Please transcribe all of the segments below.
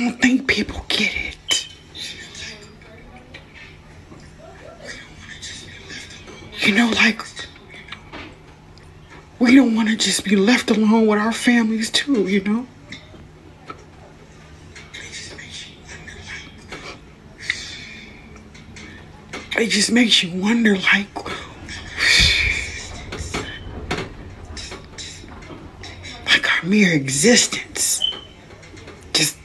don't think people get it. You know, like, we don't want to just be left alone with our families too, you know? It just makes you wonder, like, our mere existence. Just.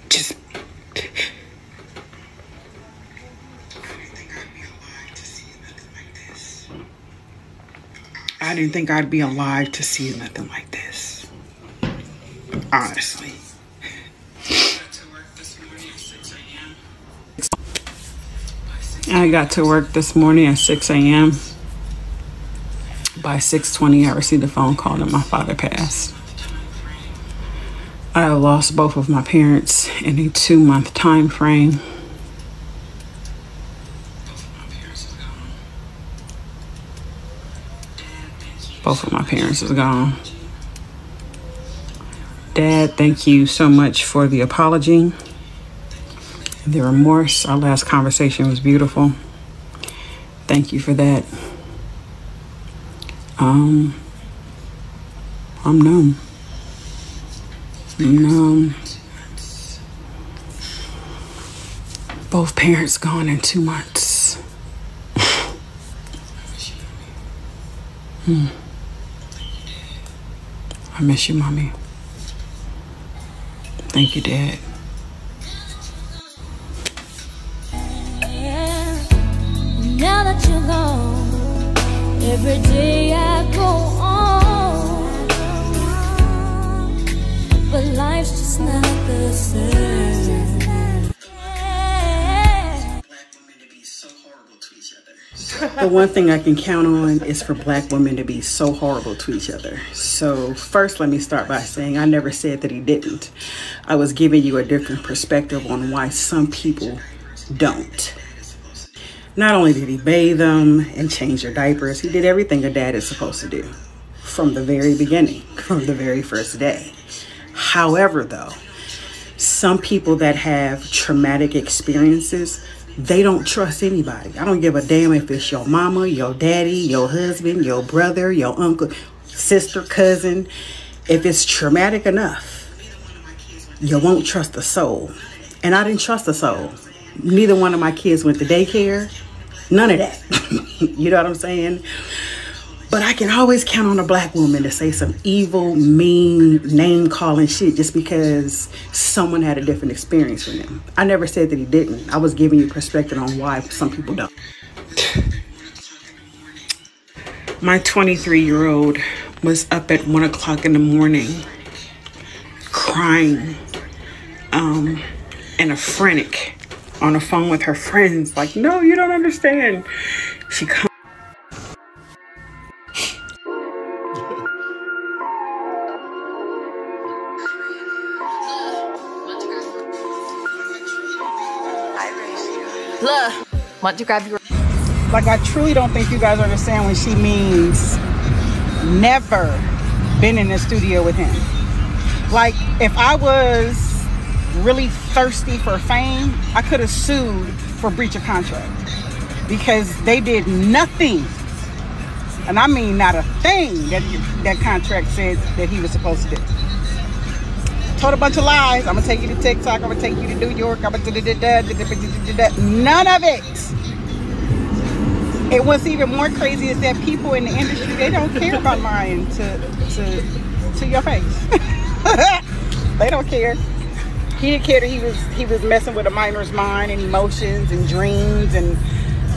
I didn't think I'd be alive to see nothing like this. Honestly. I got to work this morning at 6 a.m. By 6:20, I received a phone call that my father passed. I lost both of my parents in a 2-month time frame. Both of my parents is gone. Dad, thank you so much for the apology, the remorse. Our last conversation was beautiful. Thank you for that. I'm numb. Both parents gone in 2 months. I miss you, Mommy. Thank you, Dad. Now that you're gone, every day I go on, but life's just not the same. The one thing I can count on is for Black women to be so horrible to each other. So first, let me start by saying I never said that he didn't. I was giving you a different perspective on why some people don't. Not only did he bathe them and change their diapers, he did everything a dad is supposed to do from the very beginning, from the very first day. However, though, some people that have traumatic experiences, they don't trust anybody. I don't give a damn if it's your mama, your daddy, your husband, your brother, your uncle, sister, cousin. If it's traumatic enough, you won't trust a soul. And I didn't trust a soul. Neither one of my kids went to daycare. None of that. You know what I'm saying? But I can always count on a Black woman to say some evil, mean, name-calling shit just because someone had a different experience from them. I never said that he didn't. I was giving you perspective on why some people don't. My 23-year-old was up at 1 o'clock in the morning crying and a frantic on the phone with her friends. Like, no, you don't understand. She comes. Look, want to grab your... Like, I truly don't think you guys understand when she means never been in the studio with him. Like, if I was really thirsty for fame, I could have sued for breach of contract because they did nothing, and I mean not a thing that contract said that he was supposed to do. Told a bunch of lies. I'm gonna take you to TikTok. I'm gonna take you to New York. I'm gonna none of it. And what's even more crazy is that people in the industry, they don't care about lying to your face. They don't care. He didn't care that he was messing with a minor's mind and emotions and dreams, and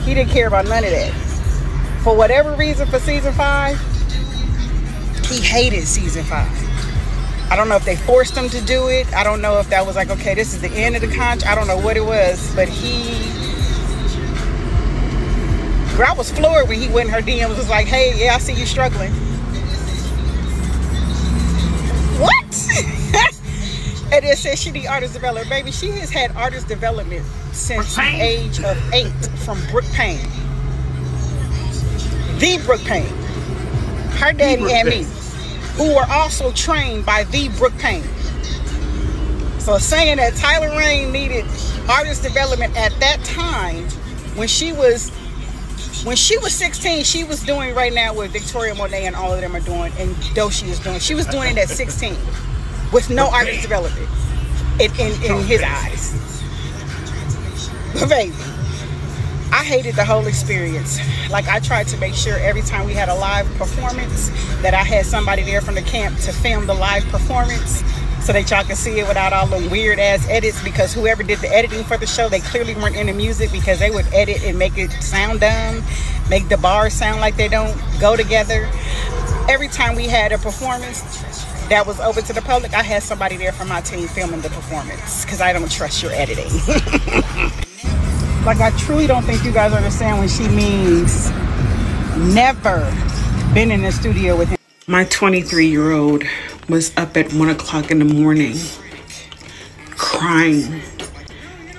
he didn't care about none of that. For whatever reason, for season 5, he hated season 5. I don't know if they forced him to do it. I don't know if that was like, okay, this is the end of the contract. I don't know what it was, but I was floored when he went in her DMs, was like, hey, yeah, I see you struggling. What? And it says she need artist development. Baby, she has had artist development since the age of 8 from Brooke Payne. The Brooke Payne. Her daddy and me, who were also trained by the Brooke Payne. So saying that Tyler Rain needed artist development at that time, when she was 16, she was doing right now what Victoria Monet and all of them are doing, and Doechii is doing. She was doing it at 16 with no artist development in his eyes. But baby, I hated the whole experience. Like, I tried to make sure every time we had a live performance that I had somebody there from the camp to film the live performance so that y'all can see it without all the weird ass edits, because whoever did the editing for the show, they clearly weren't into music, because they would edit and make it sound dumb, make the bars sound like they don't go together. Every time we had a performance that was open to the public, I had somebody there from my team filming the performance, because I don't trust your editing. Like, I truly don't think you guys understand when she means never been in the studio with him. My 23-year-old was up at 1 o'clock in the morning crying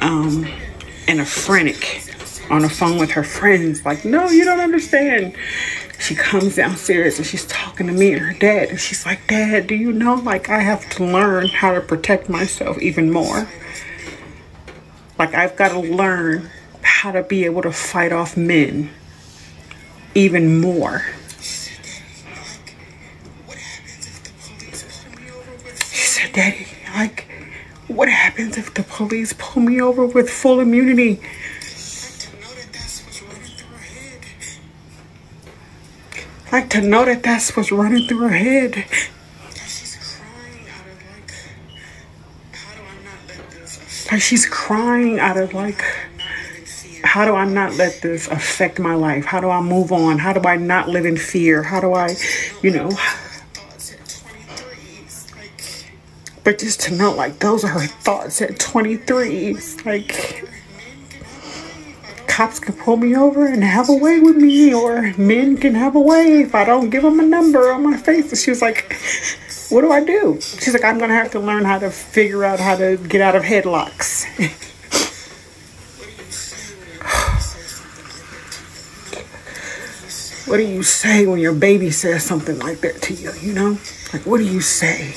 and a frantic on the phone with her friends, like, no, you don't understand. She comes downstairs and she's talking to me and her dad, and she's like, Dad, do you know, like, I have to learn how to protect myself even more. Like, I've got to learn how to be able to fight off men even more. She said, Daddy, like, what happens if the police pull me over with full immunity? Like, to know that that's what's running through her head. Like, she's crying out of, like, how do I not let this affect my life? How do I move on? How do I not live in fear? How do I, you know? But just to know, like, those are her thoughts at 23. It's like, cops can pull me over and have a way with me, or men can have a way if I don't give them a number on my face. And she was like, what do I do? She's like, I'm going to have to learn how to figure out how to get out of headlocks. What do you say when your baby says something like that to you, you know? Like, what do you say?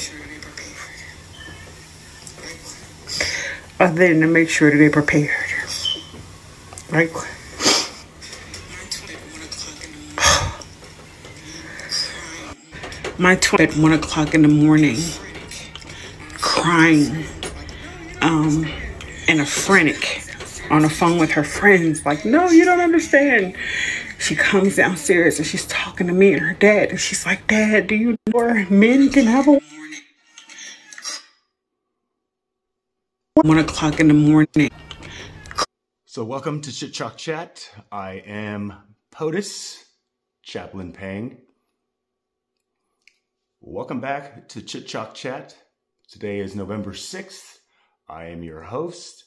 Other than to make sure that they're prepared. Like, my twin at 1 o'clock in the morning crying and a frantic on the phone with her friends, like, no, you don't understand. She comes downstairs and she's talking to me and her dad, and she's like, Dad, do you know men can have a 1 o'clock in the morning? So welcome to Chit Chalk Chat. I am POTUS, Chaplain Pang. Welcome back to Chit Chalk Chat. Today is November 6th. I am your host.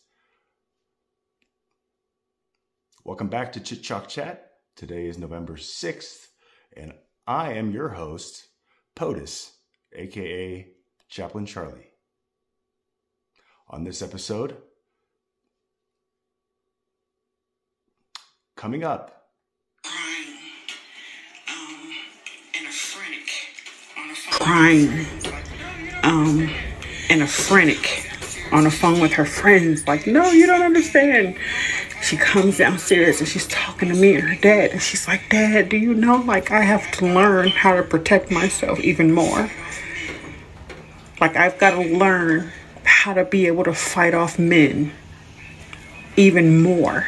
Welcome back to Chit Chalk Chat. Today is November 6th, and I am your host, POTUS, aka Chaplain Charlie. On this episode, coming up, crying and a frantic on the phone with her friends, like, no, you don't understand. She comes downstairs and she's talking to me and her dad, and she's like, Dad, do you know, like, I have to learn how to protect myself even more. Like, I've got to learn how to be able to fight off men even more.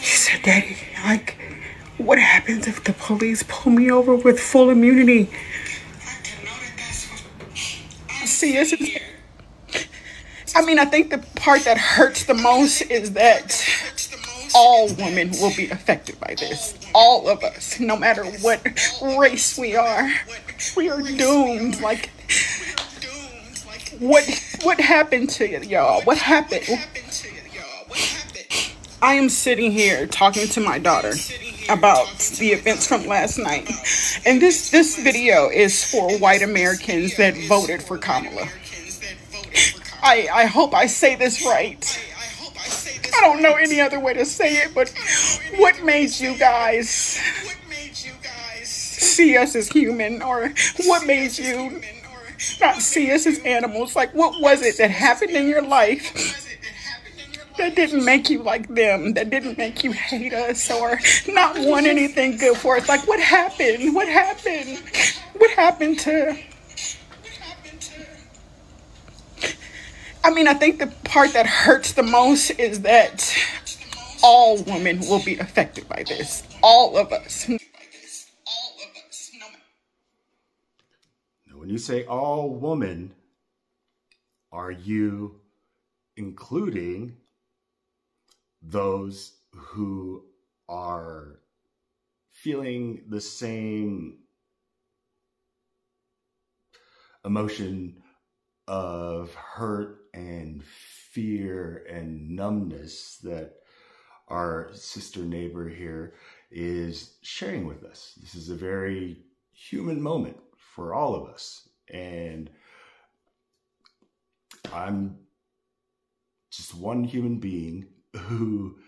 She said, Daddy, like, what happens if the police pull me over with full immunity? See, I think the part that hurts the most is that all women will be affected by this. All of us, no matter what race we are doomed. Like, what happened to y'all? What happened? I am sitting here talking to my daughter about the events from last night. And this video is for white Americans that voted for Kamala. I hope I say this right. I don't know any other way to say it, but what made you guys see us as human? Or what made you not see us as animals? Like, what was it that happened in your life that didn't make you like them, that didn't make you hate us or not want anything good for us? Like, what happened? What happened? What happened to... I mean, I think the part that hurts the most is that all women will be affected by this. All of us. Now, when you say all women, are you including those who are feeling the same emotion of hurt and fear and numbness that our sister neighbor here is sharing with us? This is a very human moment for all of us. And I'm just one human being who,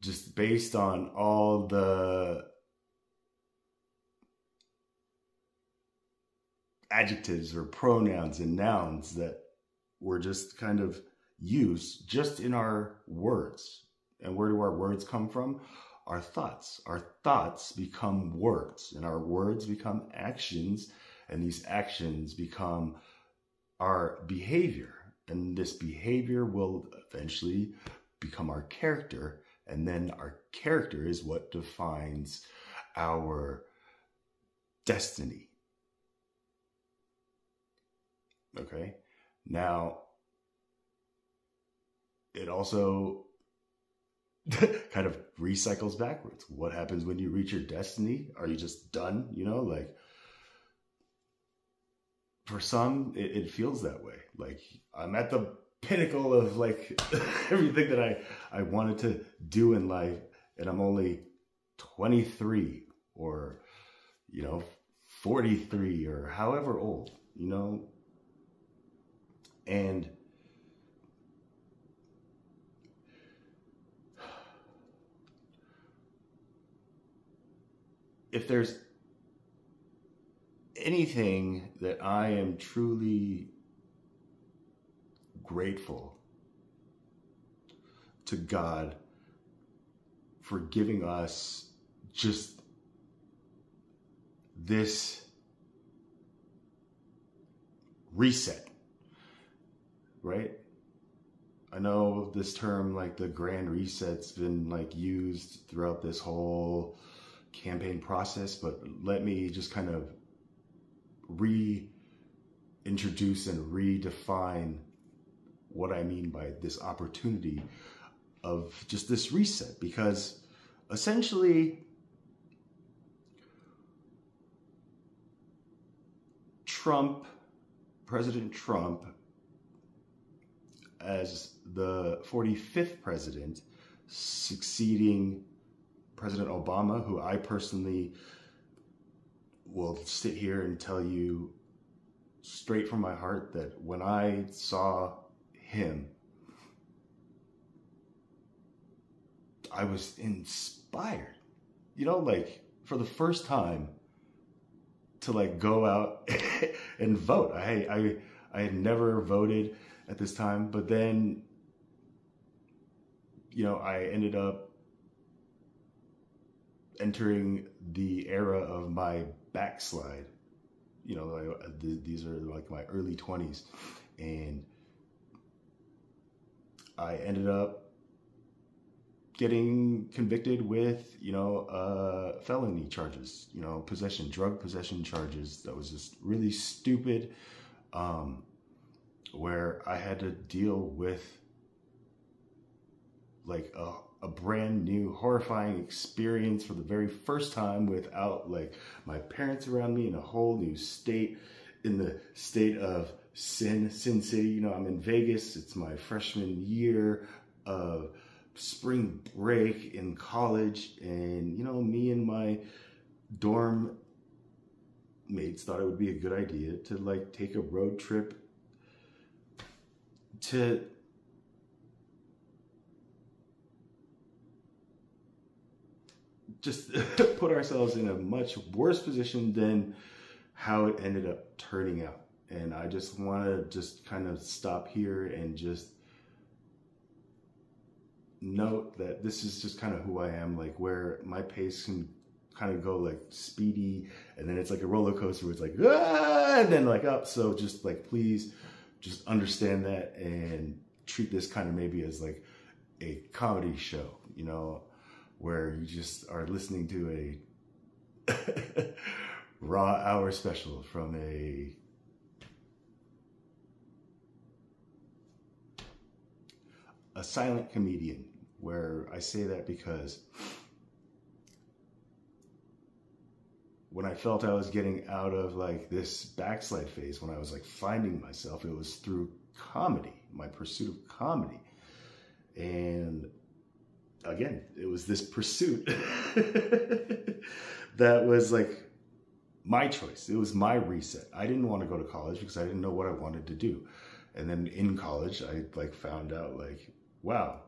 just based on all the adjectives or pronouns and nouns that were just kind of used just in our words. And where do our words come from? Our thoughts. Our thoughts become words, and our words become actions, and these actions become our behavior. And this behavior will eventually become our character, and then our character is what defines our destiny. Okay? Now, it also kind of recycles backwards. What happens when you reach your destiny? Are you just done? You know, like, for some, it feels that way. Like, I'm at the pinnacle of like everything that I wanted to do in life, and I'm only 23 or, 43 or however old, and if there's anything that I am truly grateful to God for giving us just this reset, right? I know this term, like the grand reset's been like used throughout this whole campaign process, but let me just kind of reintroduce and redefine what I mean by this opportunity of just this reset, because essentially President Trump, as the 45th president, succeeding President Obama, who I personally will sit here and tell you straight from my heart that when I saw him, I was inspired, like for the first time to like go out and vote. I had never voted at this time, but then, I ended up entering the era of my backslide. These are like my early 20s, and I ended up getting convicted with, felony charges, drug possession charges. That was just really stupid, where I had to deal with like a brand new horrifying experience for the very first time without like my parents around me in a whole new state, in the state of Sin City. I'm in Vegas. It's my freshman year of spring break in college, and me and my dorm mates thought it would be a good idea to like take a road trip to just put ourselves in a much worse position than how it ended up turning out. And I just want to just kind of stop here and just note that this is just kind of who I am, like where my pace can kind of go like speedy, and then it's like a roller coaster where it's like, ah, and then like up. So just like, please just understand that and treat this kind of maybe as like a comedy show, you know, where you just are listening to a raw hour special from a silent comedian, where I say that because when I felt I was getting out of like this backslide phase, when I was like finding myself, it was through comedy, my pursuit of comedy. And again, it was this pursuit that was like my choice. It was my reset. I didn't want to go to college because I didn't know what I wanted to do. And then in college, I like found out like, wow,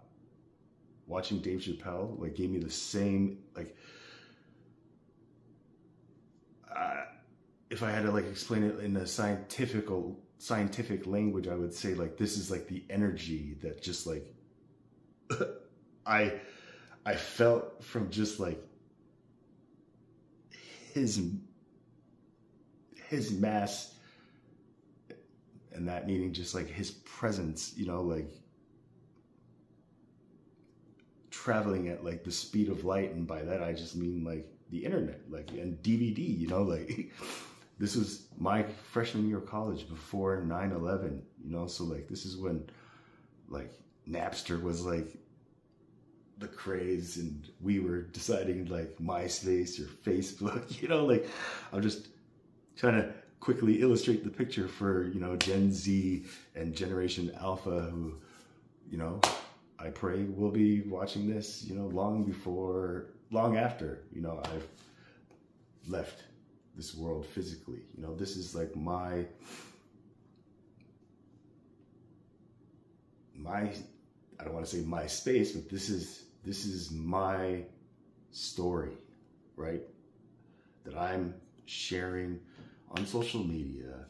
watching Dave Chappelle like gave me the same, like, if I had to like explain it in a scientific language, I would say like, this is like the energy that just like, I felt from just like his mass, and that meaning just like his presence, you know, like traveling at like the speed of light. And by that, I just mean like the internet, like, and DVD, you know, like this was my freshman year of college before 9/11, you know? So like, this is when like Napster was like the craze, and we were deciding like MySpace or Facebook, you know, like I'm just trying to quickly illustrate the picture for, you know, Gen Z and Generation Alpha, who, you know, I pray will be watching this, you know, long after, you know, I've left this world physically. You know, this is like my I don't want to say my space, but this is my story, right? That I'm sharing on social media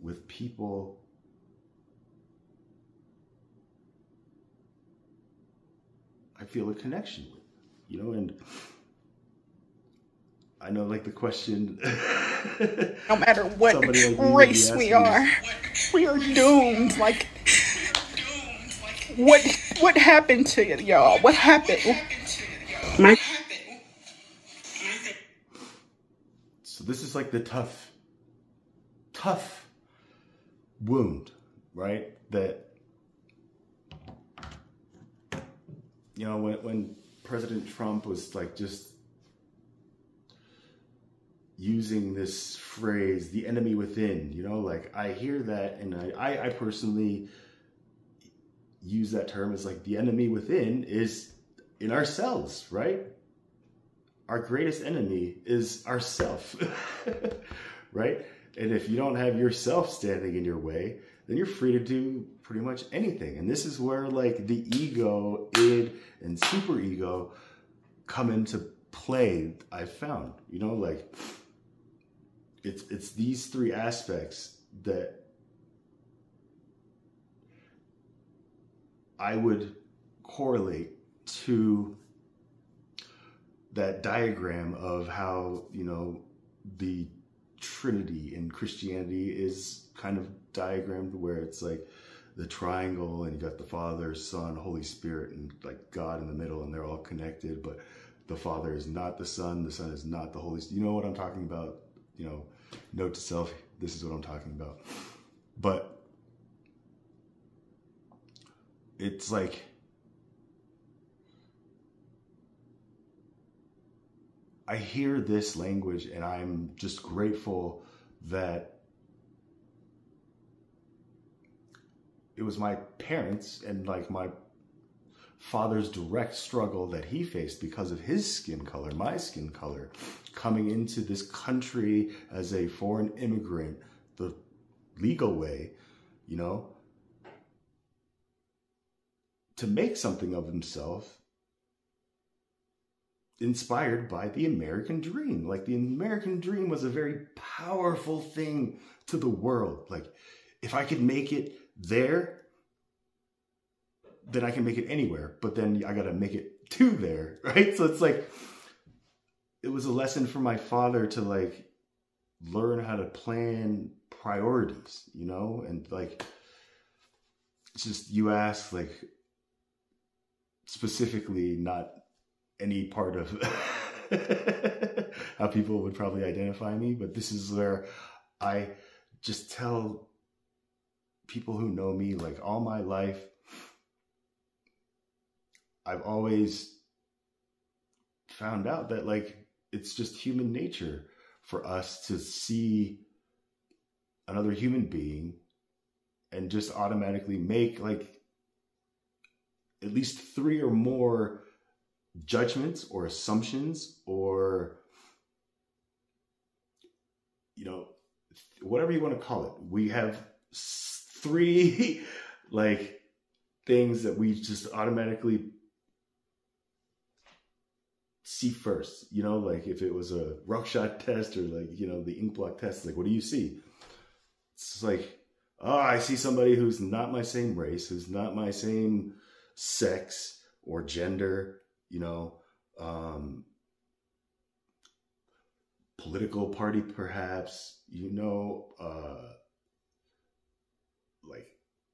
with people I feel a connection with, you know. And I know like the question, no matter what race we are doomed. Like, what happened to y'all? What happened? So this is like the tough wound, right? That, you know, when President Trump was like just using this phrase, the enemy within, you know, like I hear that, and I personally use that term as like the enemy within is in ourselves, right? Our greatest enemy is ourself, right? And if you don't have yourself standing in your way, then you're free to do pretty much anything. And this is where like the ego, id, and superego come into play, I've found, you know, like it's these three aspects that I would correlate to that diagram of how, you know, the Trinity in Christianity is kind of diagrammed, where it's like the triangle, and you got the Father, Son, Holy Spirit, and like God in the middle, and they're all connected, but the Father is not the Son is not the Holy Spirit. You know what I'm talking about? You know, note to self, this is what I'm talking about. But it's like, I hear this language and I'm just grateful that it was my parents and like my father's direct struggle that he faced because of his skin color, my skin color, coming into this country as a foreign immigrant, the legal way, you know, to make something of himself inspired by the American dream. Like, the American dream was a very powerful thing to the world. Like, if I could make it there, then I can make it anywhere, but then I got to make it to there, right? So it's like, it was a lesson for my father to like learn how to plan priorities, you know? And like, it's just, you ask like specifically, not any part of how people would probably identify me, but this is where I just tell people who know me, like, all my life, I've always found out that like, it's just human nature for us to see another human being and just automatically make like at least 3 or more judgments or assumptions, or, you know, whatever you want to call it. We have 3 like things that we just automatically see first, you know, like if it was a Rorschach test or like, you know, the ink blot test, like, what do you see? It's like, oh, I see somebody who's not my same race, who's not my same sex or gender, you know, political party, perhaps, you know, like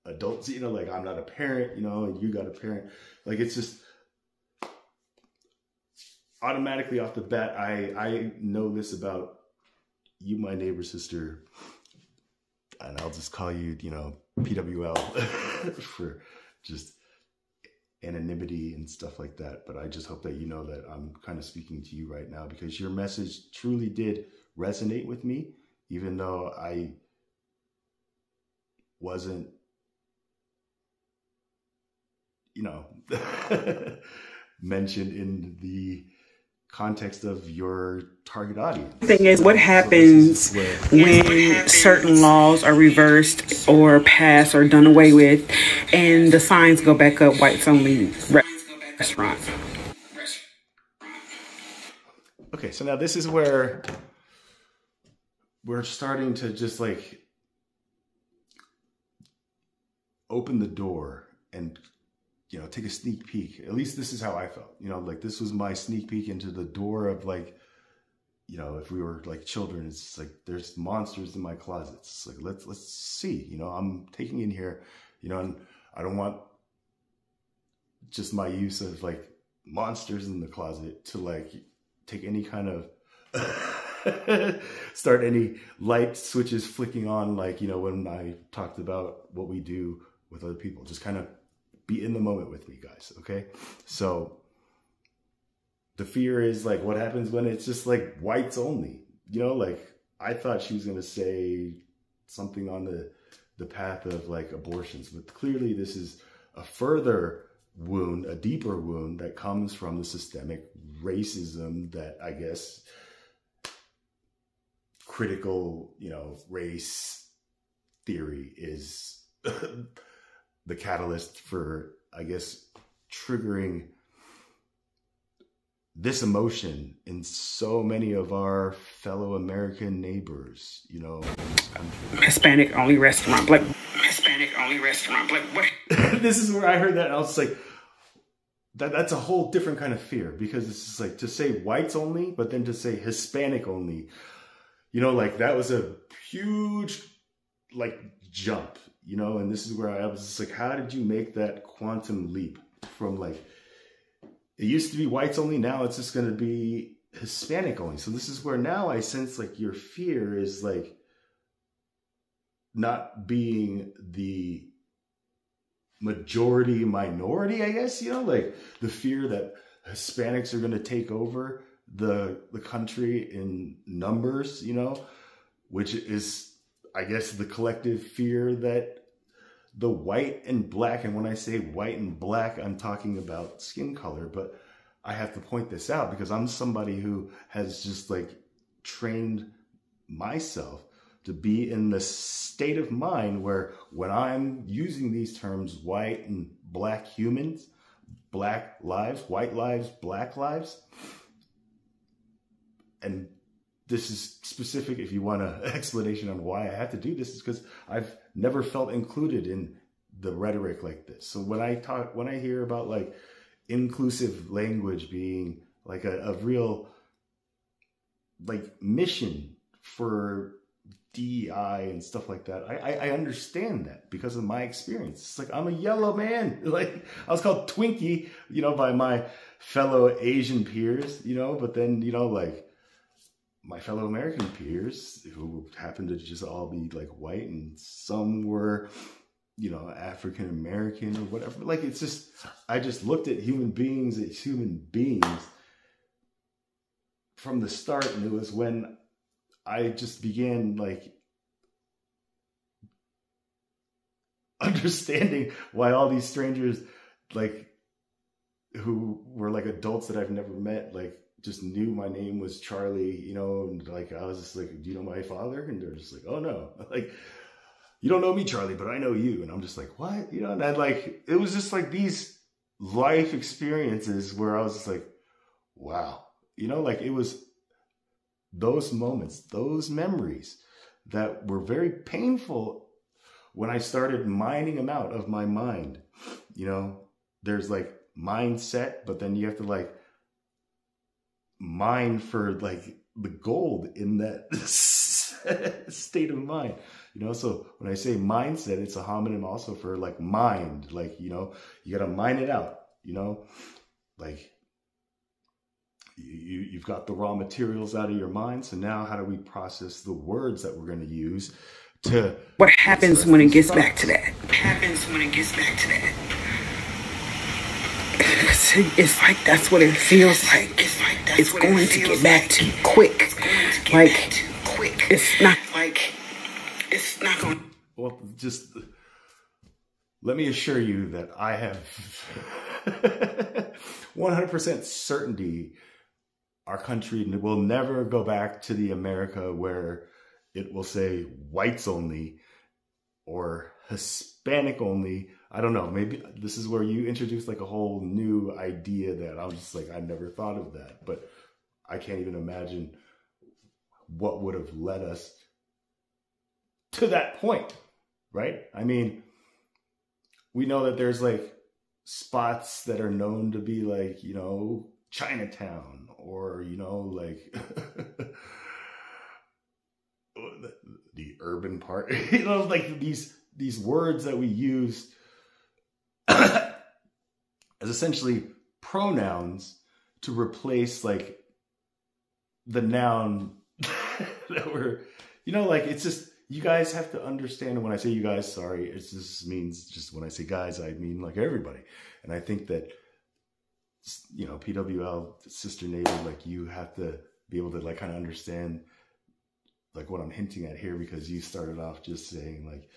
adults, you know, like I'm not a parent, you know, and you got a parent. Like, it's just automatically off the bat, I know this about you, my neighbor sister, and I'll just call you, you know, PWL for just anonymity and stuff like that. But I just hope that you know that I'm kind of speaking to you right now, because your message truly did resonate with me, even though I wasn't, you know, mentioned in the context of your target audience. The thing is, what happens when certain laws are reversed or passed or done away with, and the signs go back up, whites only restaurant? Okay, so now this is where we're starting to just like open the door and, you know, take a sneak peek. At least this is how I felt, you know, like this was my sneak peek into the door of like, you know, if we were like children, it's like, there's monsters in my closets. It's like, let's see, you know, I'm taking in here, you know, and I don't want just my use of like monsters in the closet to like take any kind of start any light switches flicking on, like, you know, when I talked about what we do with other people. Just kind of be in the moment with me, guys, okay? So the fear is like, what happens when it's just like whites only? You know, like I thought she was gonna say something on the path of like abortions, but clearly this is a further wound, a deeper wound that comes from the systemic racism that I guess critical, you know, race theory is the catalyst for, I guess, triggering this emotion in so many of our fellow American neighbors, you know, in this country. Hispanic only restaurant, like Hispanic only restaurant, like what? This is where I heard that and I was like, that's a whole different kind of fear, because it's just like to say whites only, but then to say Hispanic only, you know, like that was a huge like jump, you know, and this is where I was just like, how did you make that quantum leap from like, it used to be whites only, now it's just going to be Hispanic only. So this is where now I sense like your fear is like not being the majority minority, I guess, you know, like the fear that Hispanics are going to take over the country in numbers, you know, which is, I guess, the collective fear that the white and black, and when I say white and black, I'm talking about skin color, but I have to point this out because I'm somebody who has just like trained myself to be in the state of mind where when I'm using these terms, white and black humans, black lives, white lives, black lives, and this is specific if you want an explanation on why I have to do this, is because I've never felt included in the rhetoric like this. So when I hear about like inclusive language being like a real like mission for DEI and stuff like that, I understand that because of my experience. It's like, I'm a yellow man. Like, I was called Twinkie, you know, by my fellow Asian peers, you know, but then, you know, like my fellow American peers who happened to just all be like white, and some were, you know, African American or whatever. Like, it's just, I just looked at human beings as human beings from the start. And it was when I just began like understanding why all these strangers, like, who were like adults that I've never met, like, just knew my name was Charlie, you know, and like, I was just like, do you know my father? And they're just like, oh no, like, you don't know me, Charlie, but I know you. And I'm just like, what? You know, and I like, it was just like these life experiences where I was just like, wow, you know, like, it was those moments, those memories that were very painful when I started mining them out of my mind. You know, there's like mindset, but then you have to like mine for like the gold in that state of mind, you know. So when I say mindset, it's a homonym also for like mind, like, you know, you got to mine it out, you know, like you've got the raw materials out of your mind. So now how do we process the words that we're going to use to... What happens when it gets back to that? What happens when it gets back to that? It's like, that's what it feels like. It's going to get back to you quick. Like, it's not like, it's not going... Well, just let me assure you that I have 100% certainty our country will never go back to the America where it will say whites only or Hispanic only. I don't know. Maybe this is where you introduce like a whole new idea that I'm just like, I never thought of that, but I can't even imagine what would have led us to that point, right? I mean, we know that there's like spots that are known to be like, you know, Chinatown, or, you know, like the urban part, you know, like these words that we use as essentially pronouns to replace like the noun that we're, you know, like, it's just, you guys have to understand. And when I say you guys, sorry, it just means, just when I say guys, I mean like everybody. And I think that, you know, PWL, sister nation, like, you have to be able to like kind of understand like what I'm hinting at here, because you started off just saying like,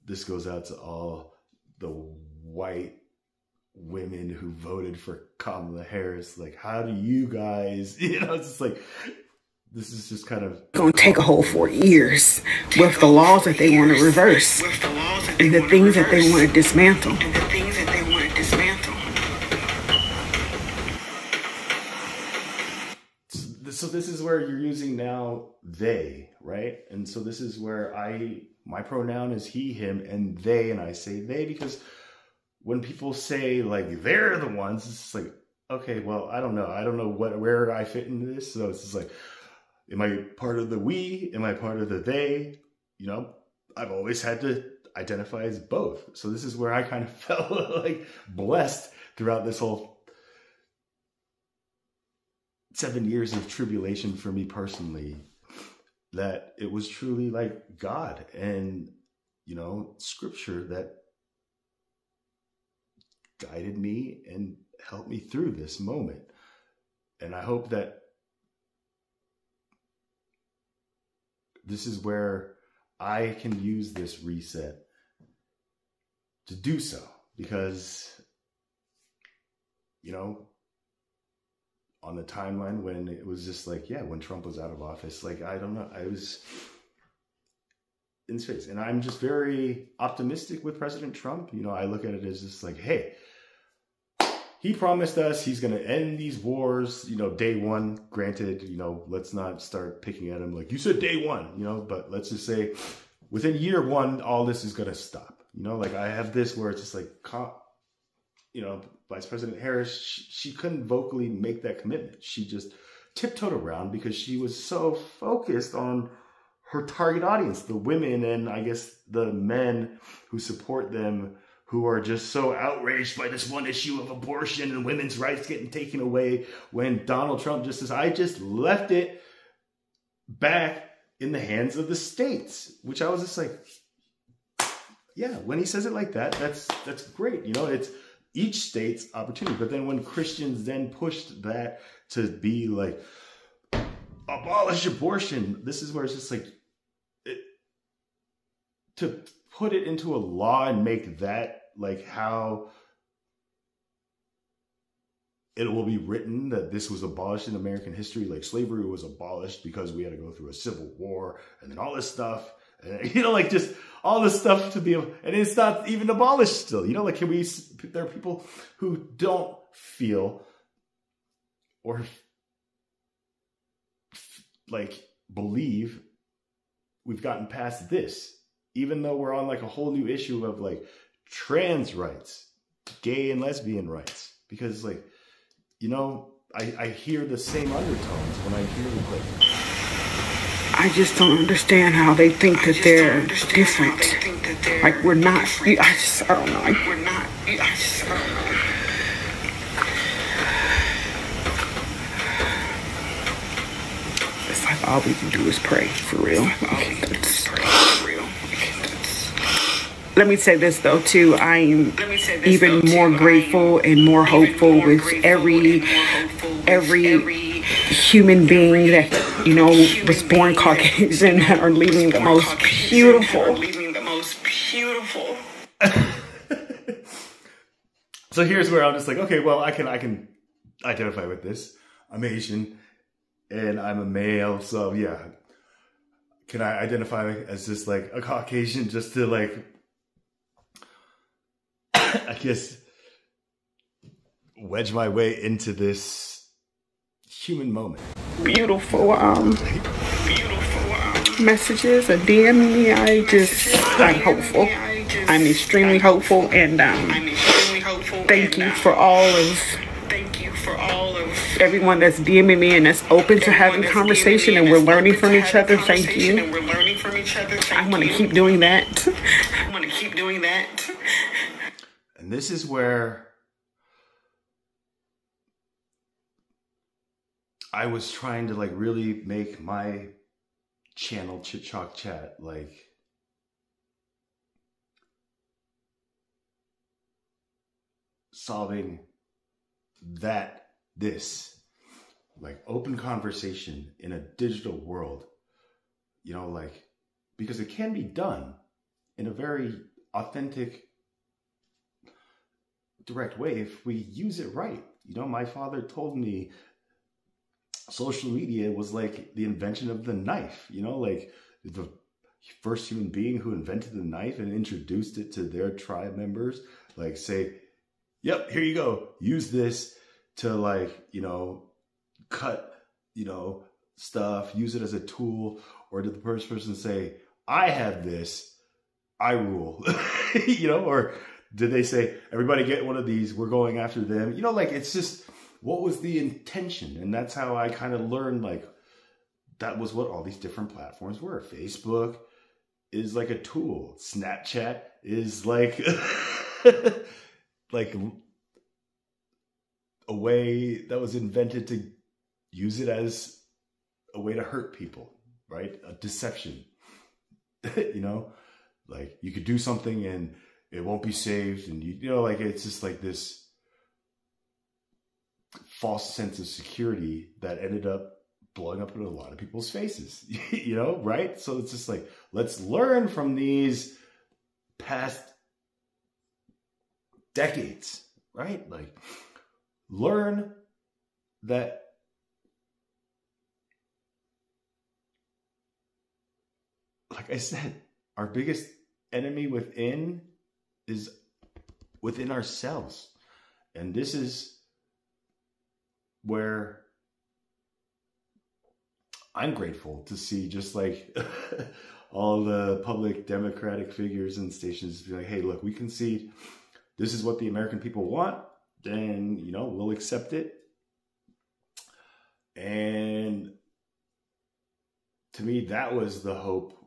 this goes out to all the white women who voted for Kamala Harris. Like, how do you guys, you know, it's just like, this is just kind of going to take a whole 4 years with the laws that they want to reverse and the things that they want to dismantle. So this is where you're using now they, right? And so this is where my pronoun is he, him, and they, and I say they because when people say like they're the ones, it's just like, okay, well, I don't know where I fit into this. So it's just like, am I part of the we? Am I part of the they? You know, I've always had to identify as both. So this is where I kind of felt like blessed throughout this whole 7 years of tribulation for me personally, that it was truly like God and, you know, scripture that guided me and helped me through this moment. And I hope that this is where I can use this reset to do so, because, you know, on the timeline when it was just like, yeah, when Trump was out of office, like, I don't know, I was in space. And I'm just very optimistic with President Trump. You know, I look at it as just like, hey, he promised us he's going to end these wars, you know, day one. Granted, you know, let's not start picking at him like, you said day one, you know, but let's just say within year one, all this is going to stop. You know, like I have this where it's just like, you know, Vice President Harris, she couldn't vocally make that commitment. She just tiptoed around because she was so focused on her target audience, the women and I guess the men who support them, who are just so outraged by this one issue of abortion and women's rights getting taken away, when Donald Trump just says, I just left it back in the hands of the states, which I was just like, yeah, when he says it like that, that's great. You know, it's each state's opportunity. But then when Christians then pushed that to be like, abolish abortion, this is where it's just like, to put it into a law and make that like how it will be written that this was abolished in American history, like slavery was abolished because we had to go through a civil war and then all this stuff, and, you know, like just all this stuff to be, and it's not even abolished still, you know, like there are people who don't feel or like believe we've gotten past this, even though we're on like a whole new issue of like trans rights, gay and lesbian rights, because like, you know, I hear the same undertones when I hear like, I just don't understand how they think that they're different. Like we're not. I don't know. Like we're not. I don't know. It's like all we can do is pray, for real. Let me say this though too, I'm even more grateful and more hopeful with every human being that, you know, was born Caucasian that are leaving the most beautiful. So here's where I'm just like, okay, well, I can identify with this. I'm Asian and I'm a male, so yeah. Can I identify as just like a Caucasian just to like, I guess, wedge my way into this human moment. Beautiful messages or DM me. I'm hopeful. I'm extremely hopeful, and thank you for all of everyone that's DMing me and that's open to having conversation, and we're learning from each other. Thank you. I want to keep doing that. And this is where I was trying to like really make my channel Chit Chalk Chat like solving this like open conversation in a digital world, you know, like, because it can be done in a very authentic, direct way if we use it right. You know, my father told me social media was like the invention of the knife, you know, like the first human being who invented the knife and introduced it to their tribe members, like say, yep, here you go, use this to like, you know, cut, you know, stuff, use it as a tool, or did the first person say, I have this, I rule, you know, or did they say, everybody get one of these, we're going after them? You know, like, it's just, what was the intention? And that's how I kind of learned, like, that was what all these different platforms were. Facebook is like a tool. Snapchat is like, like a way that was invented to use it as a way to hurt people, right? A deception, you know? Like, you could do something and it won't be saved, and you know, like, it's just like this false sense of security that ended up blowing up in a lot of people's faces, you know, right? So it's just like, let's learn from these past decades, right? Like, learn that like I said, our biggest enemy within is within ourselves. And this is where I'm grateful to see just like all the public Democratic figures and stations be like, hey, look, we concede. This is what the American people want. Then, you know, we'll accept it. And to me, that was the hope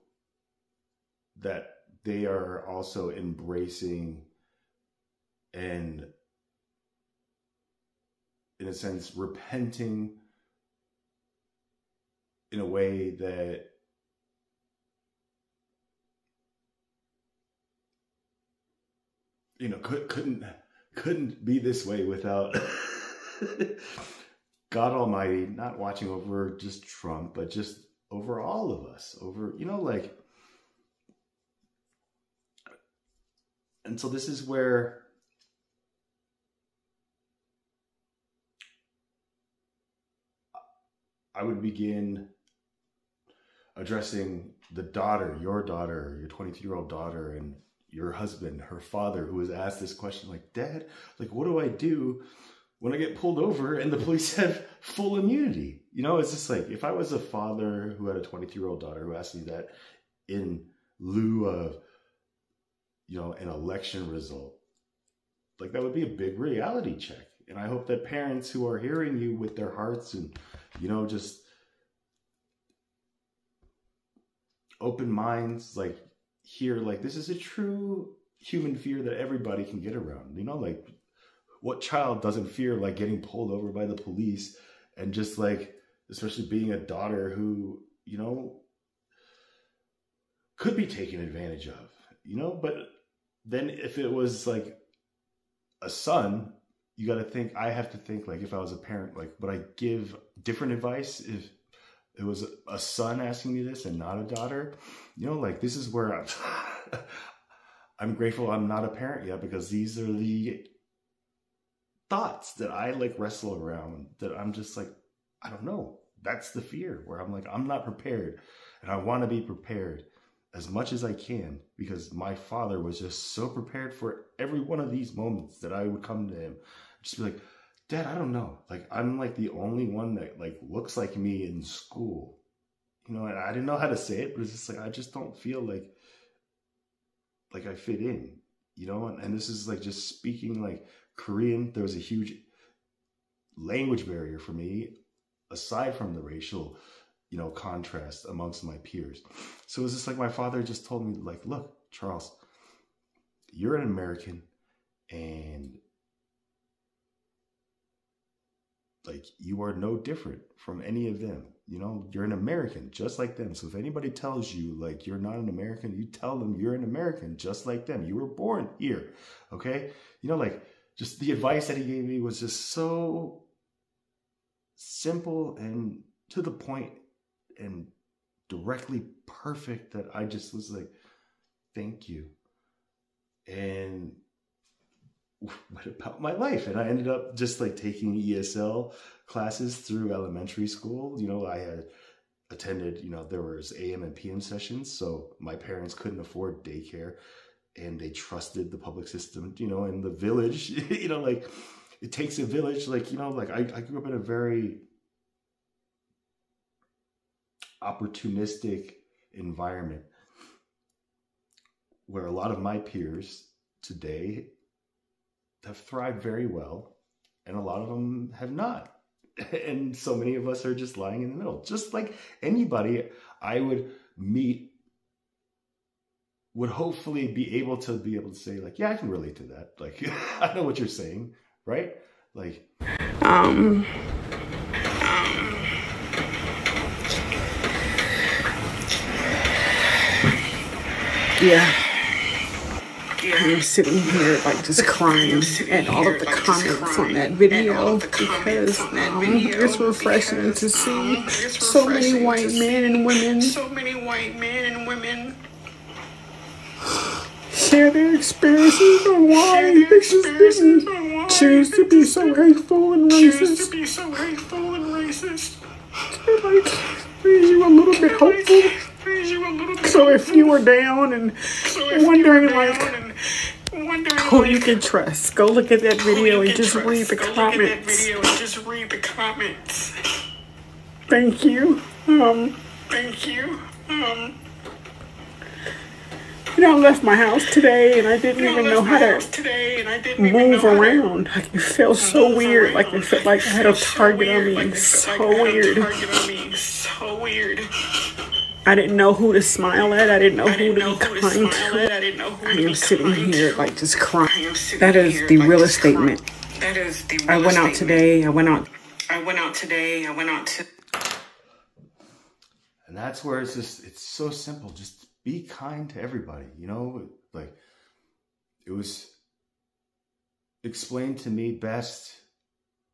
that they are also embracing and, in a sense, repenting in a way that you know couldn't be this way without God Almighty not watching over just Trump, but just over all of us, over, you know, like, and so this is where I would begin addressing the daughter, your 23-year-old daughter, and your husband, her father, who was asked this question, like, Dad, like, what do I do when I get pulled over and the police have full immunity? You know, it's just like, if I was a father who had a 23-year-old daughter who asked me that in lieu of, you know, an election result, like, that would be a big reality check. And I hope that parents who are hearing you with their hearts and, you know, just open minds, like, hear, like, this is a true human fear that everybody can get around. You know, like, what child doesn't fear, like, getting pulled over by the police, and just, like, especially being a daughter who, you know, could be taken advantage of, you know? But then if it was, like, a son, you got to think, I have to think, like, if I was a parent, like, would I give different advice if it was a son asking me this and not a daughter? You know, like, this is where I'm grateful I'm not a parent yet, because these are the thoughts that I, like, wrestle around, that I'm just like, I don't know. That's the fear, where I'm like, I'm not prepared, and I want to be prepared as much as I can, because my father was just so prepared for every one of these moments that I would come to him, just be like, Dad, I don't know. Like, I'm, like, the only one that, like, looks like me in school. You know, and I didn't know how to say it, but it's just like, I just don't feel like I fit in, you know? And this is, like, just speaking, like, Korean. There was a huge language barrier for me, aside from the racial, you know, contrast amongst my peers. So it was just like, my father just told me, like, look, Charles, you're an American, and, like, you are no different from any of them. You know, you're an American just like them. So if anybody tells you, like, you're not an American, you tell them you're an American just like them. You were born here, okay? You know, like, just the advice that he gave me was just so simple and to the point and directly perfect that I just was like, thank you. And what about my life? And I ended up just, like, taking ESL classes through elementary school. You know, I had attended, you know, there was AM and PM sessions, so my parents couldn't afford daycare, and they trusted the public system, you know, in the village. You know, like, it takes a village. Like, you know, like, I grew up in a very opportunistic environment where a lot of my peers today have thrived very well, and a lot of them have not. And so many of us are just lying in the middle. Just like anybody I would meet would hopefully be able to say, like, yeah, I can relate to that. Like, I know what you're saying, right? Like, yeah. I'm sitting here, like, just crying at all of the comments on that video, because it's refreshing to see so many white men and women share their experiences on why they just didn't choose to be so hateful and racist. To, like, raise you a little bit hopeful. So if you were down and wondering, like, who you can trust. Go look at that video and just read the comments. Thank you. You know, I left my house today and I didn't even know how to move around. Like, it felt so weird. Like, it felt like I had a target on me. So weird. I didn't know who to smile at. I didn't know who to be kind to. I am sitting here, like, just crying. That is the realest statement. I went out today. And that's where it's just, it's so simple. Just be kind to everybody, you know? Like, it was explained to me best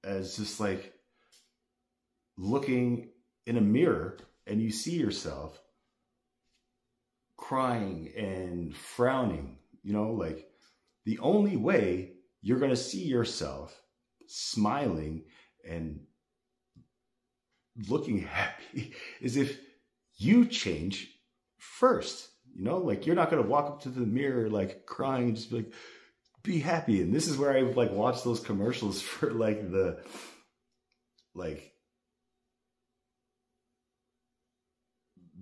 as just like looking in a mirror and you see yourself crying and frowning, you know? Like, the only way you're going to see yourself smiling and looking happy is if you change first, you know? Like, you're not going to walk up to the mirror like crying and just be like, be happy. And this is where I like watch those commercials for like the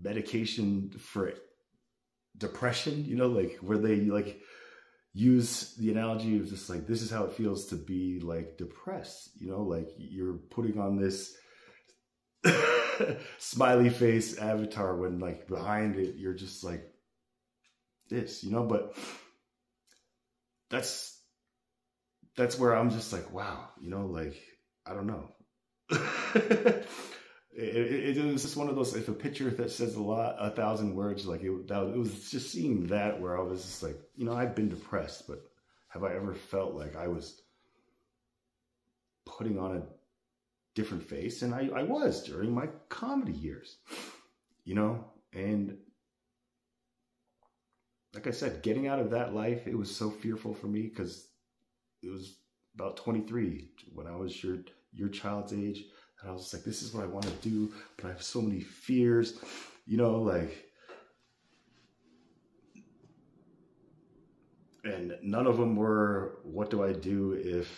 medication for depression, you know, like where they like use the analogy of just like, this is how it feels to be like depressed, you know, like you're putting on this smiley face avatar when like behind it you're just like this, you know. But that's where I'm just like, wow, you know, like, I don't know. it was just one of those, if a picture that says 1,000 words, like it was just seeing that where I was just like, you know, I've been depressed, but have I ever felt like I was putting on a different face? And I was during my comedy years, you know. And like I said, getting out of that life, it was so fearful for me because it was about 23 when I was your child's age. And I was just like, this is what I want to do, but I have so many fears, you know, like, and none of them were, what do I do if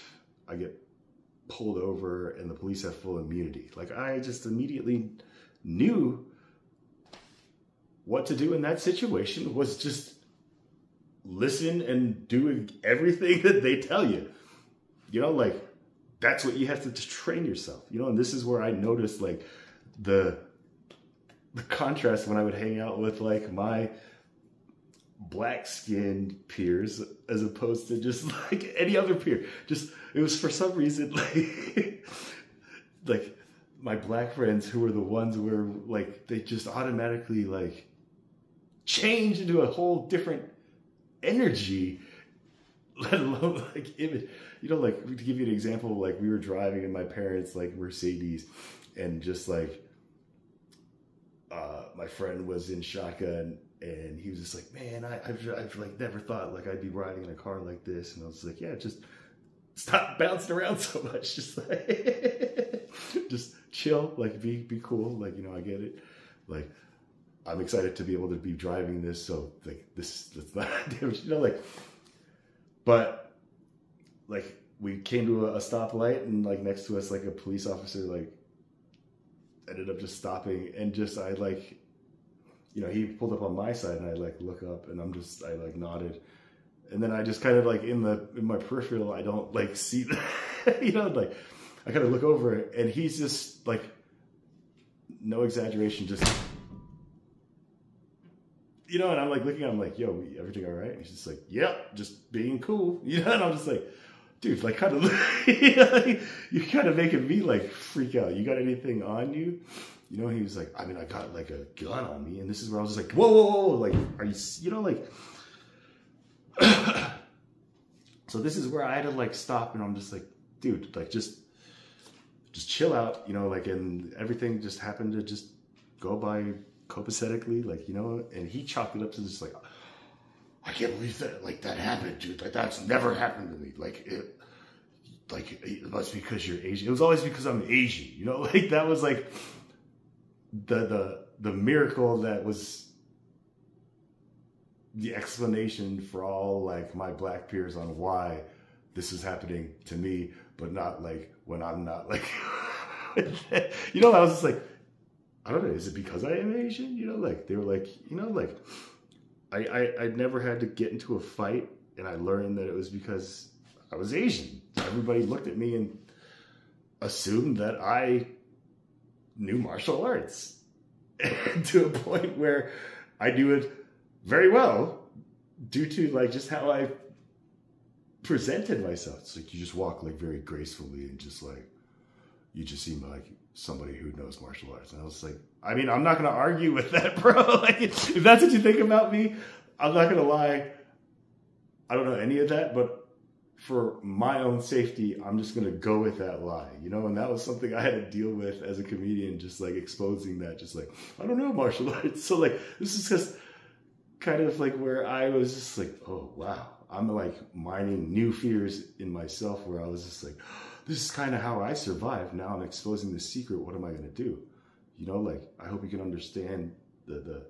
I get pulled over and the police have full immunity? Like, I just immediately knew what to do in that situation was just listen and do everything that they tell you, you know, like, that's what you have to just train yourself, you know. And this is where I noticed like the contrast when I would hang out with like my black skinned peers as opposed to just like any other peer. Just, it was for some reason like like my black friends who were the ones where like they just automatically like change into a whole different energy, let alone like image. You know, like, to give you an example, like we were driving in my parents' like Mercedes, and just like my friend was in shotgun, and he was just like, man, I've like never thought like I'd be riding in a car like this. And I was like, yeah, just stop bouncing around so much, just like just chill, like be cool, like, you know, I get it, like I'm excited to be able to be driving this, so like that's not damage, you know, like. But like we came to a stoplight, and like next to us, like a police officer like ended up just stopping, and just I like, you know, he pulled up on my side, and I like look up, and I like nodded, and then I just kind of like in my peripheral, I don't like see that, you know, like I kind of look over, and he's just like, no exaggeration, just, you know, and I'm like looking at him like, yo, everything all right? And he's just like, yep, just being cool, you know. And I'm just like, dude, like kind of, you're kind of making me like freak out. You got anything on you? You know, he was like, I mean, I got like a gun on me. And this is where I was just like, whoa, like, are you, you know, like, so this is where I had to like stop, and I'm just like, dude, like just chill out, you know, like, and everything just happened to just go by copacetically, like, you know. And he chalked it up to just like, I can't believe that, like, that happened, dude. Like, that's never happened to me. Like, it must be because you're Asian. It was always because I'm Asian, you know? Like, that was, like, the miracle that was the explanation for all like my black peers on why this is happening to me, but not like when I'm not like, you know, I was just like, I don't know, is it because I am Asian? You know, like they were like, you know, like I never had to get into a fight, and I learned that it was because I was Asian. Everybody looked at me and assumed that I knew martial arts to a point where I do it very well due to like just how I presented myself. It's like you just walk like very gracefully and just like you just seem like somebody who knows martial arts. And I was like, I mean, I'm not going to argue with that, bro. Like if that's what you think about me, I'm not going to lie. I don't know any of that, but for my own safety, I'm just going to go with that lie, you know? And that was something I had to deal with as a comedian, just like exposing that, just like, I don't know martial arts. So like, this is just kind of like where I was just like, oh, wow. I'm like mining new fears in myself where I was just like, this is kind of how I survived. Now I'm exposing the secret. What am I going to do? You know, like, I hope you can understand the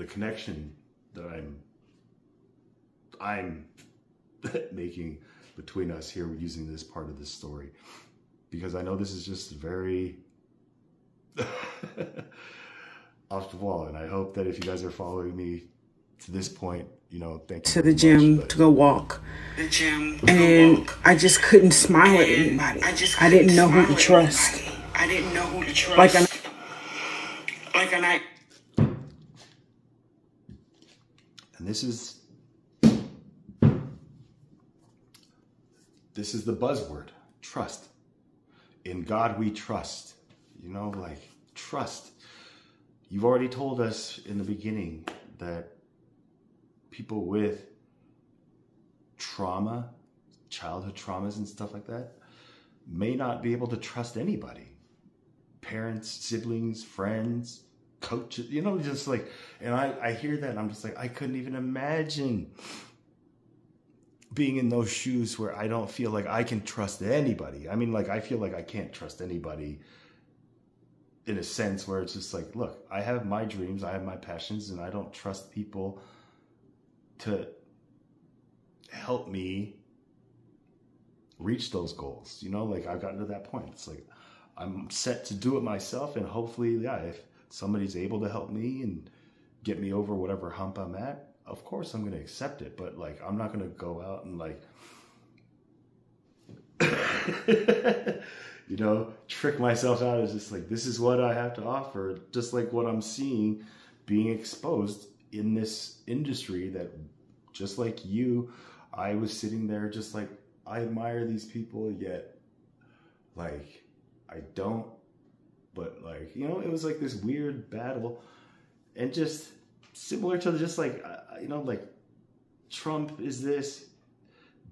connection that I'm making between us here using this part of this story, because I know this is just very off the wall, and I hope that if you guys are following me to this point, you know, thank you to the gym to go walk. And I just couldn't smile at anybody. I didn't know who to trust. And this is the buzzword, trust. In God we trust. You know, like, trust. You've already told us in the beginning that people with trauma, childhood traumas and stuff like that, may not be able to trust anybody. Parents, siblings, friends, coaches, you know, just like, and I hear that and I'm just like, I couldn't even imagine being in those shoes where I don't feel like I can trust anybody. I mean, like, I feel like I can't trust anybody in a sense where it's just like, look, I have my dreams, I have my passions, and I don't trust people to help me reach those goals. You know, like, I've gotten to that point. It's like, I'm set to do it myself, and hopefully, yeah, if somebody's able to help me and get me over whatever hump I'm at, of course I'm going to accept it. But like, I'm not going to go out and like, you know, trick myself out as just like, this is what I have to offer. Just like what I'm seeing being exposed in this industry that, just like you, I was sitting there just like, I admire these people, yet like, I don't. But like, you know, it was like this weird battle, and just similar to just like, you know, like Trump is this,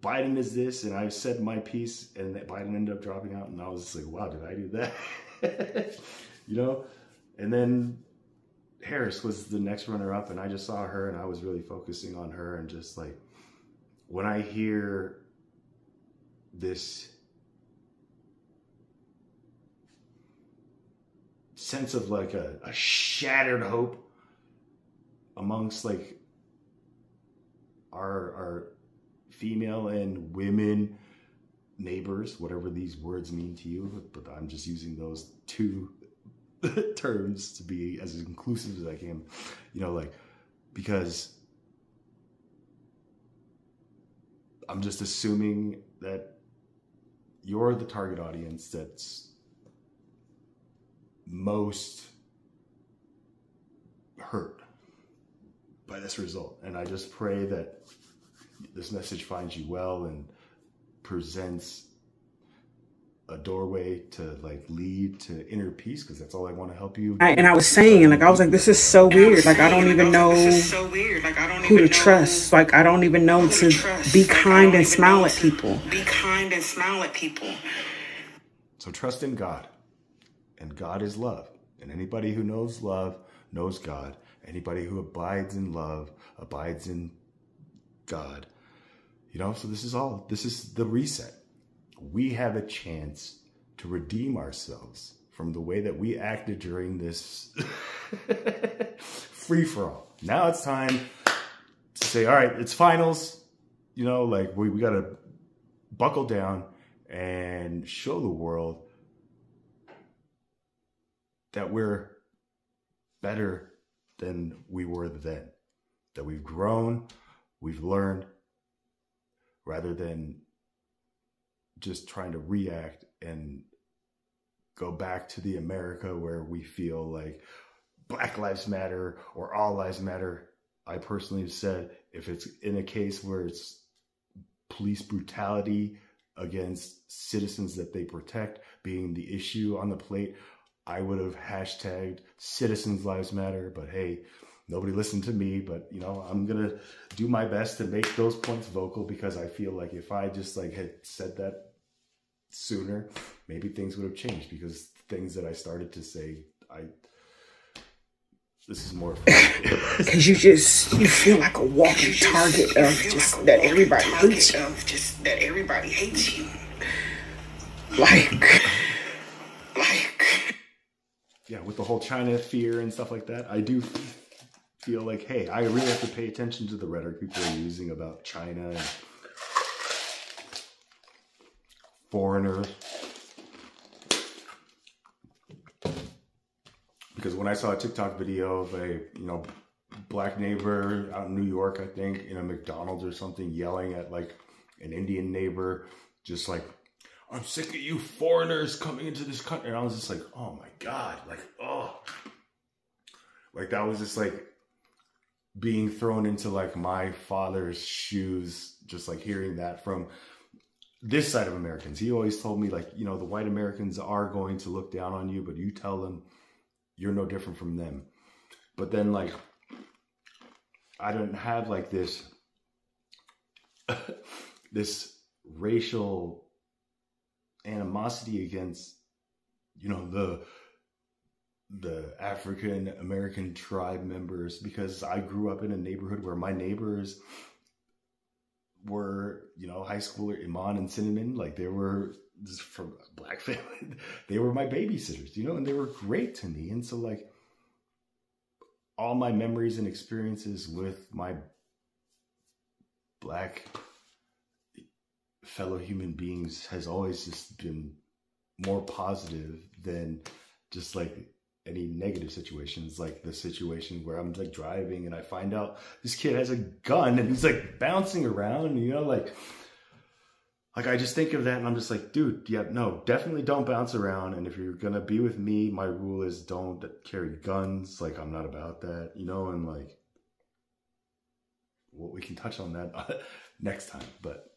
Biden is this, and I said my piece, and that Biden ended up dropping out, and I was just like, wow, did I do that? You know? And then Harris was the next runner-up, and I just saw her, and I was really focusing on her, and just like, when I hear this sense of like a shattered hope amongst like our female and women neighbors, whatever these words mean to you, but I'm just using those two terms to be as inclusive as I can, you know, like, because I'm just assuming that you're the target audience that's most hurt by this result. And I just pray that this message finds you well and presents a doorway to like lead to inner peace, because that's all I want to help you. And I was saying, like, I was like, this is so weird. Like, I don't even know who to trust. Like, I don't even know to be kind and smile at people. So trust in God. And God is love. And anybody who knows love knows God. Anybody who abides in love abides in God. You know, so this is the reset. We have a chance to redeem ourselves from the way that we acted during this free for all. Now it's time to say, all right, it's finals. You know, like we got to buckle down and show the world that we're better than we were then. That we've grown, we've learned, rather than just trying to react and go back to the America where we feel like Black Lives Matter or All Lives Matter. I personally have said, if it's in a case where it's police brutality against citizens that they protect being the issue on the plate, I would have hashtagged Citizens Lives Matter. But hey, nobody listened to me. But you know, I'm gonna do my best to make those points vocal, because I feel like if I just like had said that sooner, maybe things would have changed, because things that I started to say, this is more because you feel like a walking target of just that everybody hates you. Like yeah, with the whole China fear and stuff like that, I do feel like, hey, I really have to pay attention to the rhetoric people are using about China and foreigners. Because when I saw a TikTok video of a, you know, black neighbor out in New York, I think, in a McDonald's or something, yelling at like an Indian neighbor, just like, I'm sick of you foreigners coming into this country. And I was just like, oh my God, like, oh. Like that was just like being thrown into like my father's shoes, just like hearing that from this side of Americans. He always told me, like, you know, the white Americans are going to look down on you, but you tell them you're no different from them. But then like, I don't have like this, this racial animosity against, you know, the African American tribe members, because I grew up in a neighborhood where my neighbors were, you know, high schooler Iman and Cinnamon, like they were just from a black family. They were my babysitters, you know, and they were great to me. And so like all my memories and experiences with my black fellow human beings has always just been more positive than just like any negative situations, like the situation where I'm like driving and I find out this kid has a gun and he's like bouncing around, you know, like I just think of that and I'm just like, dude, yeah, no, definitely don't bounce around. And if you're going to be with me, my rule is don't carry guns. Like, I'm not about that, you know, and like, well, we can touch on that next time, but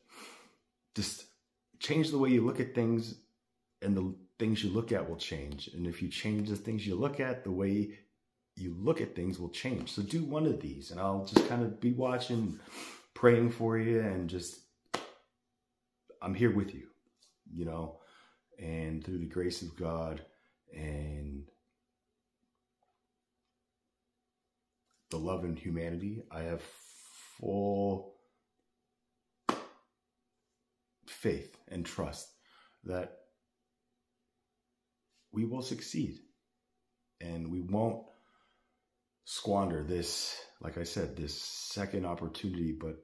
just change the way you look at things, and the things you look at will change. And if you change the things you look at, the way you look at things will change. So do one of these and I'll just kind of be watching, praying for you, and just, I'm here with you, you know, and through the grace of God and the love and humanity, I have full faith and trust that we will succeed and we won't squander this, like I said, this second opportunity, but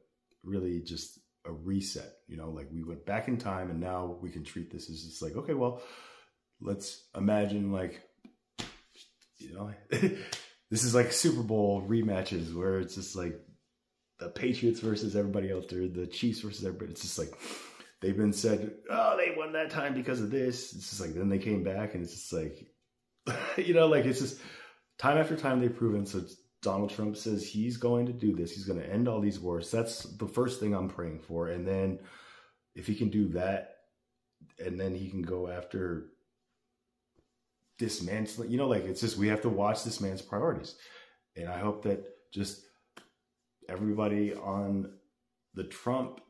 really just a reset, you know, like we went back in time and now we can treat this as just like, okay, well, let's imagine like, you know, this is like Super Bowl rematches where it's just like the Patriots versus everybody else, or the Chiefs versus everybody. It's just like, they've been said, oh, they won that time because of this. It's just like, then they came back and it's just like, you know, like it's just time after time they've proven. So Donald Trump says he's going to do this. He's going to end all these wars. That's the first thing I'm praying for. And then if he can do that, and then he can go after dismantling, you know, like it's just, we have to watch this man's priorities. And I hope that just everybody on the Trump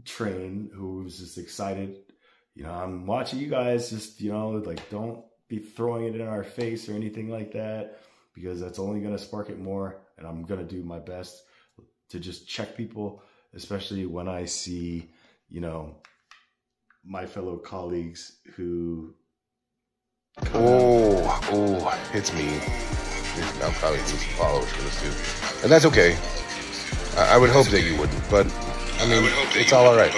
train who was just excited, you know, I'm watching you guys, just, you know, like don't be throwing it in our face or anything like that, because that's only going to spark it more. And I'm going to do my best to just check people, especially when I see, you my fellow colleagues who... Oh, it's me. I'll probably lose some followers for this too. And that's okay. I would hope that you wouldn't, but I mean, it's all alright.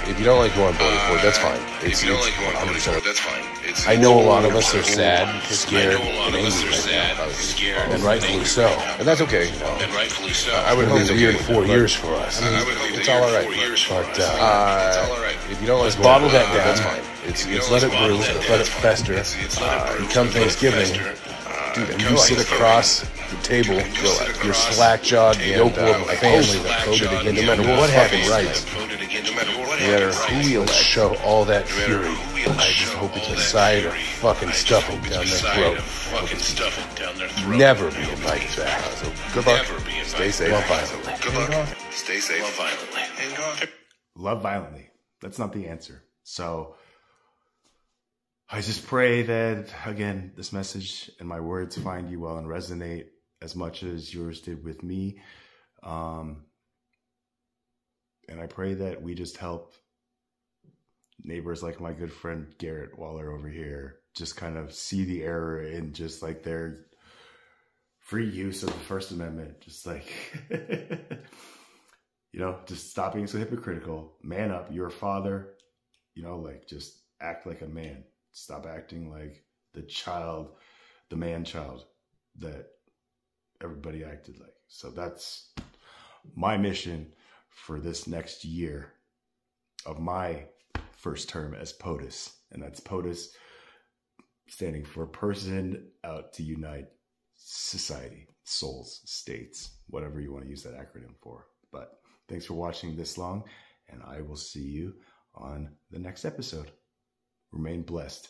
If you don't like who I'm voting for, that's fine. It's 100%. That's fine. I know a lot of us are sad, scared, and angry right now, and rightfully so. And that's okay. I would hope that weird 4 years for us. I mean, it's all alright. But if you don't like bottle that down, that's fine. It's let it brew, let it fester. And come Thanksgiving, dude, and you sit across the table, your slack-jawed yokel of a family that voted again, no matter what happened, right? No matter who we elect, show all that fury. I just hope it's a side of fucking stuffing down their throat. Never be invited back. So good luck. Stay safe. Love violently. Good luck. Stay safe. Love violently. Love violently. That's not the answer. So I just pray that, again, this message and my words find you well and resonate as much as yours did with me. And I pray that we just help neighbors like my good friend Garrett Waller over here just kind of see the error in just like their free use of the First Amendment. Just like, just stop being so hypocritical. Man up. You're a father. Like just act like a man. Stop acting like the man-child that everybody acted like. So that's my mission for this next year of my first term as POTUS. And that's POTUS standing for Person Out to Unite Society, Souls, States, whatever you want to use that acronym for. But thanks for watching this long, and I will see you on the next episode. Remain blessed.